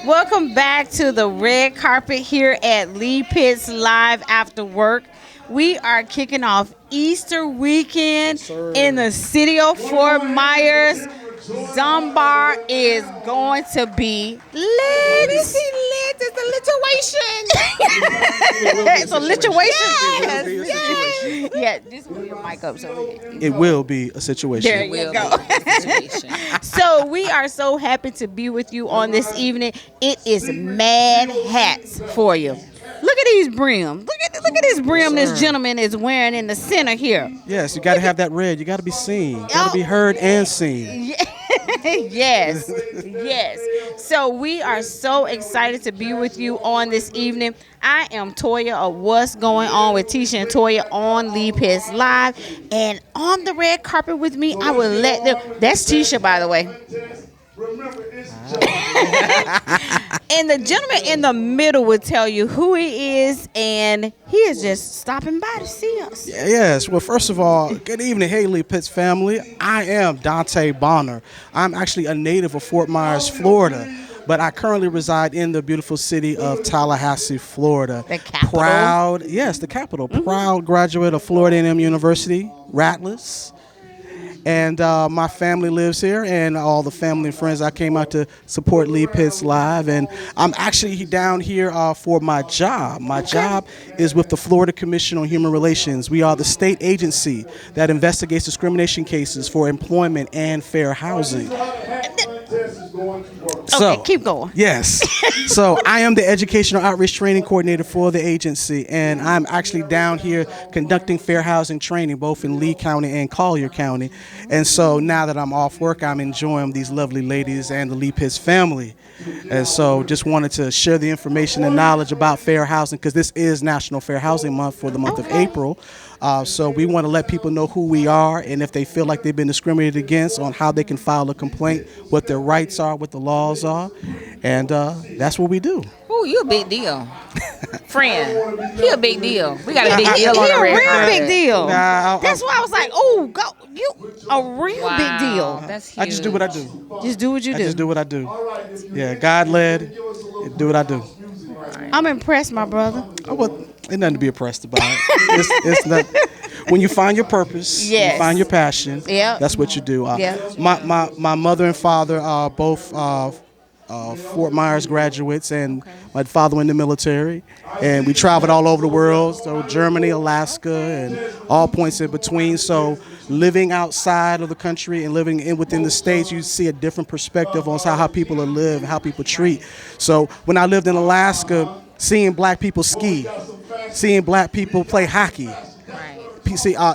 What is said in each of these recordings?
Welcome back to the red carpet here at Lee Pitts Live After Work. We are kicking off Easter weekend in the city of Fort Myers. Dunbar is going to be lit. You see lit? It's a lituation. Yes. Yeah, just move your mic up so we can. It will be a situation. There you go. So we are so happy to be with you on this evening. It is mad hats for you. Look at these brims. Look at this brim this gentleman is wearing in the center here. Yes, you got to have that red. You got to be seen. You got to be heard and seen. Yes. So we are so excited to be with you on this evening. I am Toya of What's Going On with Tisha and Toya on Lee Pitts Live. And on the red carpet with me, I will let them. That's Tisha, by the way. And the gentleman in the middle will tell you who he is, and he is just stopping by to see us. Yes. Well, first of all, good evening, Haley Pitts family. I am Dante Bonner. I'm actually a native of Fort Myers, Florida, but I currently reside in the beautiful city of Tallahassee, Florida. The capital. The capital. Mm-hmm. Proud graduate of Florida A&M University, Rattlers. And my family lives here, and all the family and friends. I came out to support Lee Pitts Live, and I'm actually down here for my job. My job is with the Florida Commission on Human Relations. We are the state agency that investigates discrimination cases for employment and fair housing. Okay, keep going. Yes. So I am the Educational Outreach Training Coordinator for the agency, and I'm actually down here conducting fair housing training both in Lee County and Collier County. And so now that I'm off work, I'm enjoying these lovely ladies and the Lee Pitts family. And so just wanted to share the information and knowledge about fair housing, because this is National Fair Housing Month for the month of April. So we want to let people know who we are, and if they feel like they've been discriminated against, on how they can file a complaint, what their rights are, what the laws are. And that's what we do. Ooh, you a big deal. Friend, he a big deal. We got a big deal on the record. He a real big deal. That's why I was like, oh, go, you a real big deal. That's huge. I just do what I do. Just do what you do. I just do what I do. Yeah, God led, do what I do. I'm impressed, my brother. Oh, well, ain't nothing to be impressed about. It's not. When you find your purpose, yes. You find your passion, yep. That's what you do. Yep. My mother and father are both Fort Myers graduates, and my father went in the military, and we traveled all over the world, so Germany, Alaska, and all points in between. So living outside of the country and living within the states, you see a different perspective on how people live, how people treat. So when I lived in Alaska, seeing black people ski, seeing black people play hockey.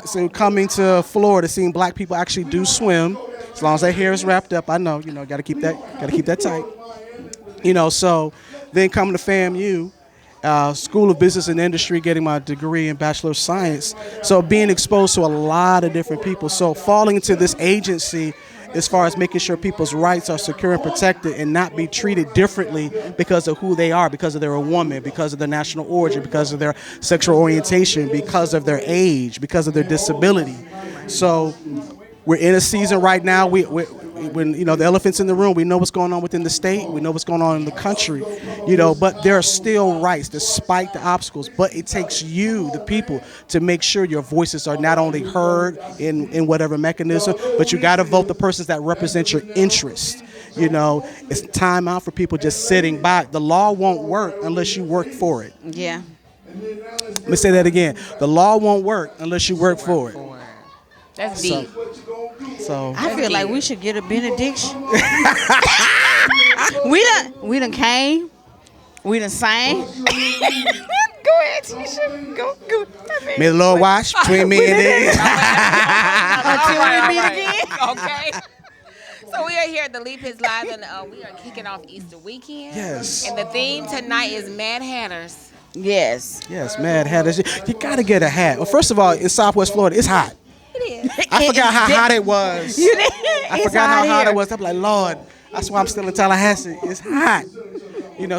So coming to Florida, seeing black people actually do swim, as long as their hair is wrapped up. I know, got to keep that tight. So then coming to FAMU, School of Business and Industry, getting my degree in Bachelor of Science. So being exposed to a lot of different people. So falling into this agency as far as making sure people's rights are secure and protected and not be treated differently because of who they are, because of they're a woman, because of their national origin, because of their sexual orientation, because of their age, because of their disability. So we're in a season right now. When the elephant's in the room, we know what's going on within the state, we know what's going on in the country, but there are still rights despite the obstacles. But it takes you, the people, to make sure your voices are not only heard in whatever mechanism, but you got to vote the persons that represent your interest. It's time out for people just sitting by. The law won't work unless you work for it. Yeah. Let me say that again. The law won't work unless you work for it. That's deep. So I feel like we should get a benediction. we done came. We done sang. Go ahead, Tisha. Go. May the Lord watch between me and thee. Until we meet again. Okay. So we are here at the Lee Pitts Live, and we are kicking off Easter weekend. Yes. And the theme tonight is Mad Hatters. Yes. Yes, Mad Hatters. You got to get a hat. Well, first of all, in Southwest Florida, it's hot. I forgot how hot it was. I forgot how hot it was. I'm like, Lord, that's why I'm still in Tallahassee. It's hot.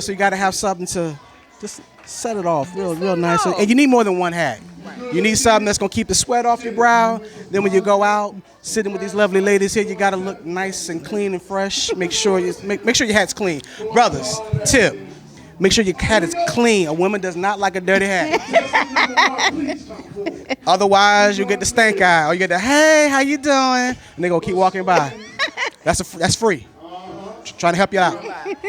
So you got to have something to just set it off real nice. And you need more than one hat. You need something that's gonna keep the sweat off your brow. Then when you go out, sitting with these lovely ladies here, you gotta look nice and clean and fresh. Make sure your hat's clean. Brothers, tip. Make sure your hat is clean. A woman does not like a dirty hat. Otherwise, you get the stank eye, or you get the hey, how you doing? And they gonna keep walking by. That's free. Trying to help you out.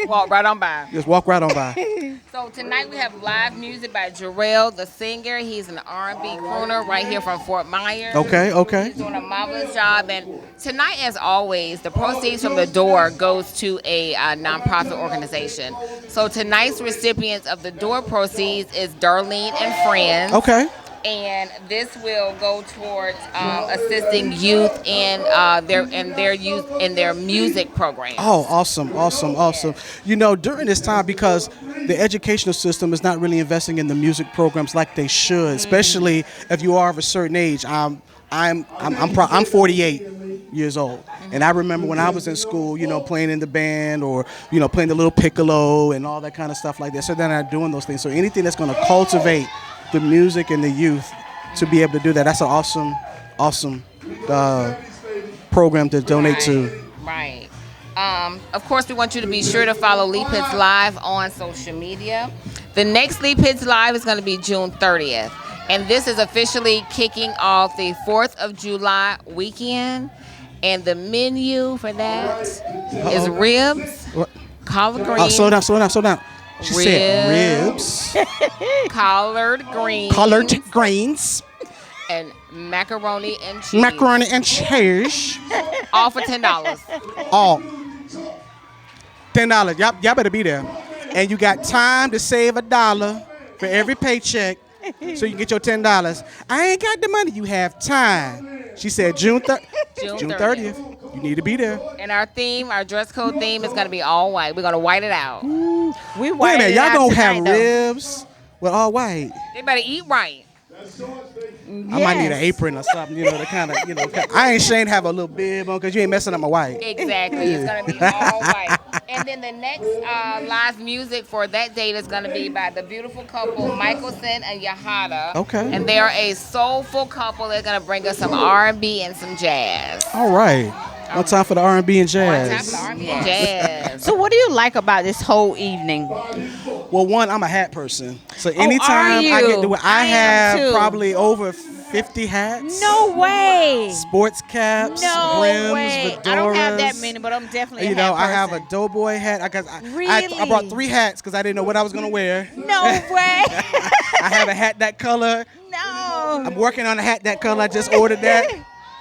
Walk right on by. Just walk right on by. So tonight we have live music by Jarrell, the singer. He's an R&B crooner right here from Fort Myers. Okay. He's doing a marvelous job. And tonight, as always, the proceeds from the door goes to a nonprofit organization. So tonight's recipients of the door proceeds is Darlene and Friends. Okay. And this will go towards assisting youth in their music program. Oh, awesome. You know, during this time, because the educational system is not really investing in the music programs like they should, especially if you are of a certain age. I'm 48 years old, and I remember when I was in school, you know, playing in the band or playing the little piccolo and all that kind of stuff like that. So they're not doing those things. So anything that's going to cultivate the music and the youth to be able to do that, that's an awesome program to donate to. Right. Of course, we want you to be sure to follow Leap Hits Live on social media. The next Leap Hits Live is going to be June 30th. And this is officially kicking off the 4th of July weekend. And the menu for that is ribs, collard greens. Slow down. She said ribs, collard greens, and macaroni and cheese. All for $10. All $10. Y'all better be there. And you got time to save $1 for every paycheck, so you can get your $10. I ain't got the money. You have time. She said June 30th. You need to be there. And our dress code theme is going to be all white. We're going to white it out. Ooh. Wait a minute, y'all going to have ribs with all white? They better eat right. I might need an apron or something, to kind of, I ain't ashamed to have a little bib on because you ain't messing up my white. Exactly. It's going to be all white. And then the next live music for that date is going to be by the beautiful couple Michelson and Yahada. Okay. And they are a soulful couple. They're going to bring us some R&B and some jazz. All right. One time for the R&B and jazz. One time for the R&B and jazz. So what do you like about this whole evening? Well, one, I'm a hat person. So anytime I get to it, I have probably over 50 hats. No way. Sports caps, rims, fedoras. I don't have that many, but I'm definitely a hat person. I have a doughboy hat. I brought 3 hats because I didn't know what I was going to wear. No way. I have a hat that color. No. I'm working on a hat that color. I just ordered that.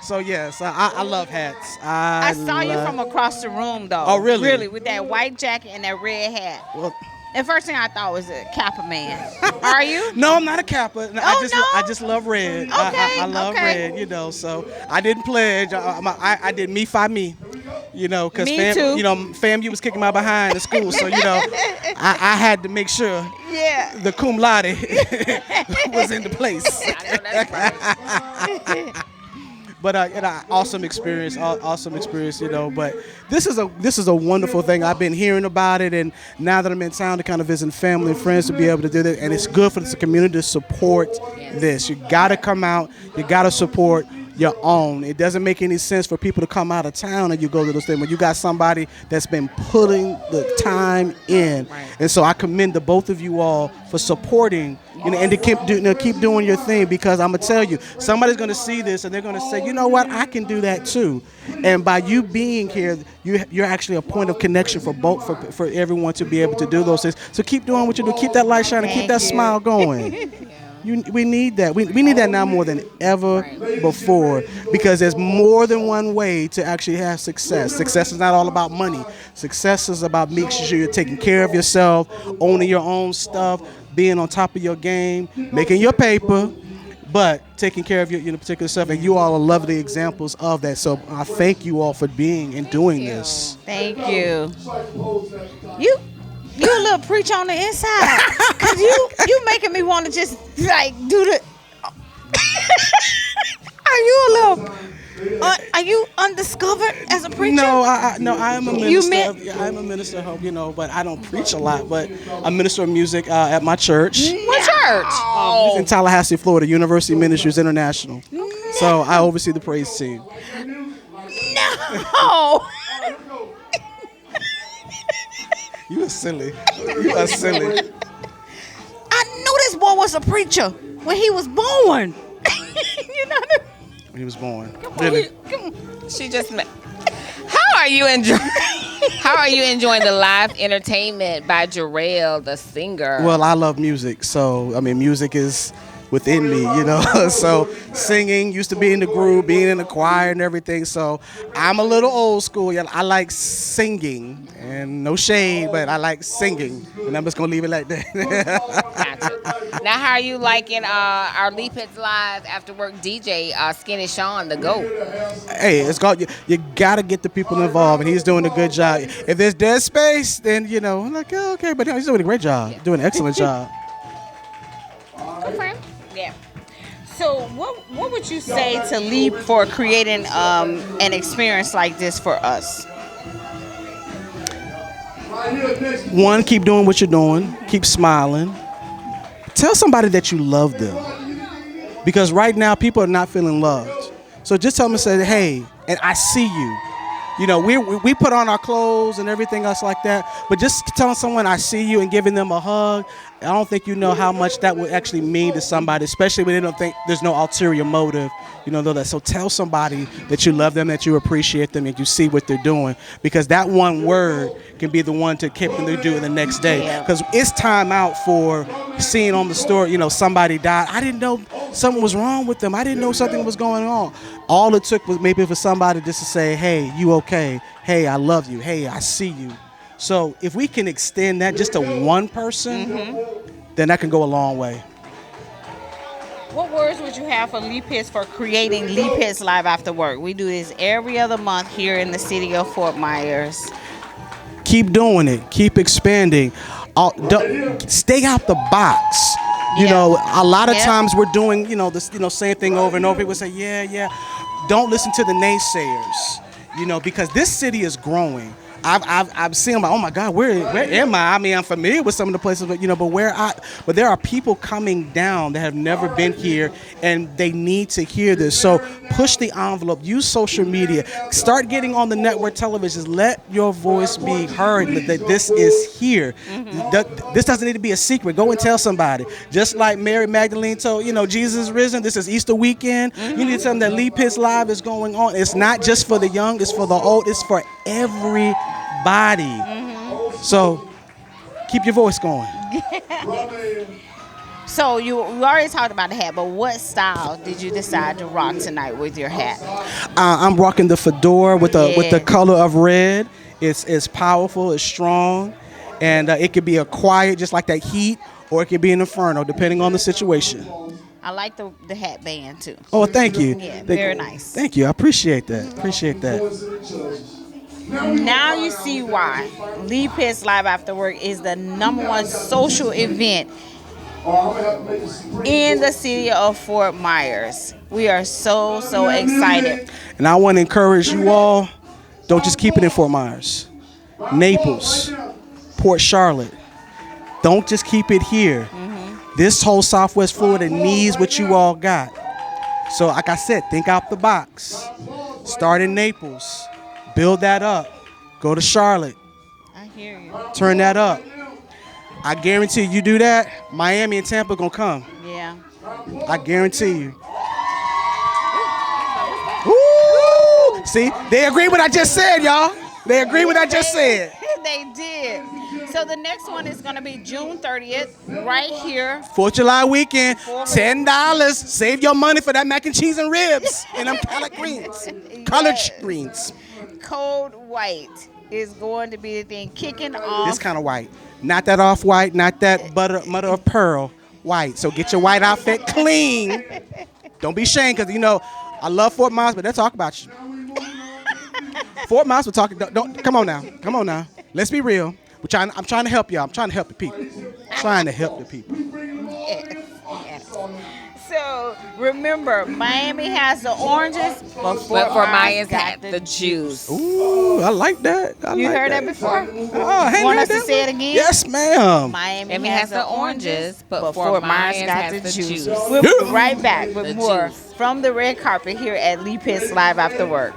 So, yes, I love hats. I saw you from across the room, though. Oh, really? Really, with that white jacket and that red hat. Well, the first thing I thought was a Kappa man. Are you? No, I'm not a Kappa. No, I just love red. Okay, I love red, so I didn't pledge. I did me, because FAMU was kicking my behind in school, so, I had to make sure the cum laude was in the place. I know that's right. But awesome experience, But this is a wonderful thing. I've been hearing about it, and now that I'm in town to kind of visit family and friends to be able to do that, and it's good for the community to support this. You got to come out. You got to support your own. It doesn't make any sense for people to come out of town and you go to those things when you got somebody that's been putting the time in. Right. And so I commend the both of you all for supporting, and to keep doing your thing, because I'm gonna tell you, somebody's gonna see this and they're gonna say, you know what, I can do that too. And by you being here, you're actually a point of connection for everyone to be able to do those things. So keep doing what you do. Keep that light shining. Keep that smile going. We need that. We need that now more than ever before, because there's more than one way to actually have success. Success is not all about money. Success is about making sure you're taking care of yourself, owning your own stuff, being on top of your game, making your paper, but taking care of your particular stuff. And you all are lovely examples of that. So I thank you all for being and doing this. Thank you. You a little preach on the inside, cause you making me want to just like do the. Are you a little Are you undiscovered as a preacher? No, I am a You minister. met- I am a minister of hope, but I don't preach a lot. But I minister of music at my church. What church? It's in Tallahassee, Florida, University Ministries International. So I oversee the praise team. Oh, You are silly. You are silly. I knew this boy was a preacher when he was born. You know that? When he was born. Really? Really? She just met. How are you enjoying? How are you enjoying the live entertainment by Jarrell, the singer? Well, I love music, so music is within me, So singing, used to be in the group, being in the choir and everything. So I'm a little old school. Yeah, I like singing, and no shade, but I like singing, and I'm just gonna leave it like that. Gotcha. Now, how are you liking our Leap Hits Live after work DJ, Skinny Sean, the GOAT? Hey, it's got you gotta get the people involved, and he's doing a good job. If there's dead space, then like okay, but he's doing a great job, doing an excellent job. Okay. Yeah. So, what would you say to Leap for creating an experience like this for us? One, keep doing what you're doing. Keep smiling. Tell somebody that you love them, because right now people are not feeling loved. So just tell them and say, hey, and I see you. We put on our clothes and everything else like that, but just telling someone I see you and giving them a hug, I don't think you know how much that would actually mean to somebody, especially when they don't think there's no ulterior motive, that. So tell somebody that you love them, that you appreciate them, and you see what they're doing, because that one word can be the one to keep them to do it the next day. Because it's time out for seeing on the story, somebody died. I didn't know something was wrong with them. I didn't know something was going on. All it took was maybe for somebody just to say, hey, you okay? Hey, I love you. Hey, I see you. So if we can extend that just to one person, then that can go a long way. What words would you have for Leap Hits for creating Leap Hits Live After Work? We do this every other month here in the city of Fort Myers. Keep doing it. Keep expanding. Stay out the box. A lot of times we're doing, this, same thing over and over. People say, yeah. Don't listen to the naysayers, because this city is growing. I've seen them. Oh my God, where am I? I'm familiar with some of the places, but but there are people coming down that have never been here, and they need to hear this. So push the envelope. Use social media. Start getting on the network televisions. Let your voice be heard. That this is here. This doesn't need to be a secret. Go and tell somebody. Just like Mary Magdalene told, Jesus is risen. This is Easter weekend. You need to tell them that Leap Hits Live is going on. It's not just for the young. It's for the old. It's for everybody. So keep your voice going. So we already talked about the hat, but what style did you decide to rock tonight with your hat? I'm rocking the fedora with the color of red. It's powerful, it's strong, and it could be a quiet, just like that heat, or it could be an inferno, depending on the situation. I like the hat band too. Oh, thank you. Yeah, very nice. Thank you. I appreciate that. Now you see why Leap Hits Live After Work is the #1 social event in the city of Fort Myers. We are so excited. And I want to encourage you all, don't just keep it in Fort Myers. Naples, Port Charlotte. Don't just keep it here. This whole Southwest Florida needs what you all got. So like I said, think out the box. Start in Naples. Build that up. Go to Charlotte. I hear you. Turn that up. I guarantee you do that, Miami and Tampa gonna come. Yeah. I guarantee you. Woo! See, they agree with what I just said, y'all. They agree with what I just said. They did. So the next one is going to be June 30th, right here. 4th of July weekend, $10. Save your money for that mac and cheese and ribs and them collard greens. Collard greens. Cold white is going to be the thing kicking off. This kind of white. Not that off-white, not that mother of pearl white. So get your white outfit clean. Don't be ashamed, because, I love Fort Myers, but they'll talk about you. Fort Myers will talk. Don't come on now. Let's be real. I'm trying to help y'all. I'm trying to help the people. Yes. So So remember, Miami has the oranges, but But Fort Myers got the juice. Ooh, I like that. You heard that before? Oh, hey, Want heard us to that say one? it again? Yes, ma'am. Miami has the oranges, but Fort Myers got the juice. We'll be right back with The more juice. from the red carpet here at Lee Pitts Live After Work.